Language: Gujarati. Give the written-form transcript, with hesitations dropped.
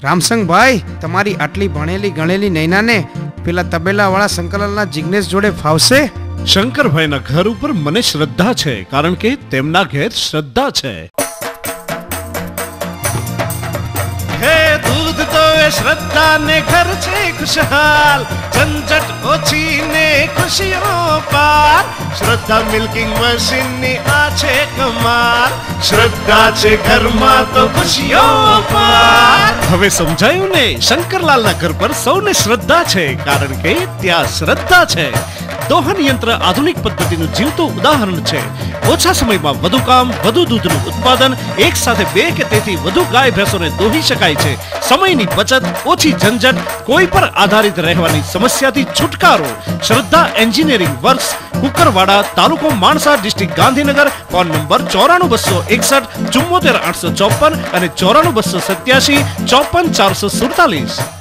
રામસંગભાઈ, તમારી આટલી ભણેલી ગણેલી નૈનાને પેલા તબેલાવાળા શંકરલાલના જિગ્નેશ જોડે ફાવશે? શંકરભાઈના ઘર ઉપર મને શ્રદ્ધા છે, કારણ કે તેમના ઘેર શ્રદ્ધા છે. હે દૂધ તો એ શ્રદ્ધા ને ઘર છે ખુશહાલ, ઝંઝટ ઓછી ને ખુશીઓ પાર. શ્રદ્ધા મિલ્કિંગ મશીન ની આ છે કમાલ, શ્રદ્ધા છે ઘરમાં તો ખુશીઓ પાર. હવે સમજાયું ને? શંકરલાલના ઘર પર સૌને શ્રદ્ધા છે, કારણ કે ત્યાં શ્રદ્ધા છે. દોહન યંત્ર આધુનિક પદ્ધતિનું જીવતું ઉદાહરણ છે. ઓછા સમયમાં વધુ કામ, વધુ દૂધનું ઉત્પાદન, એક સાથે 2 કે તેથી વધુ ગાય ભેંસોને દોહી શકાય છે. સમયની બચત, ઓછી ઝંઝટ, કોઈ પર આધારિત રહેવાની સમસ્યાથી છુટકારો. શ્રદ્ધા એન્જિનિયરિંગ વર્ક્સ, કુકરવાડા, તાલુકો Mansa, district Gandhinagar. Phone number 94 261 74 854 અને 94 287 54 447.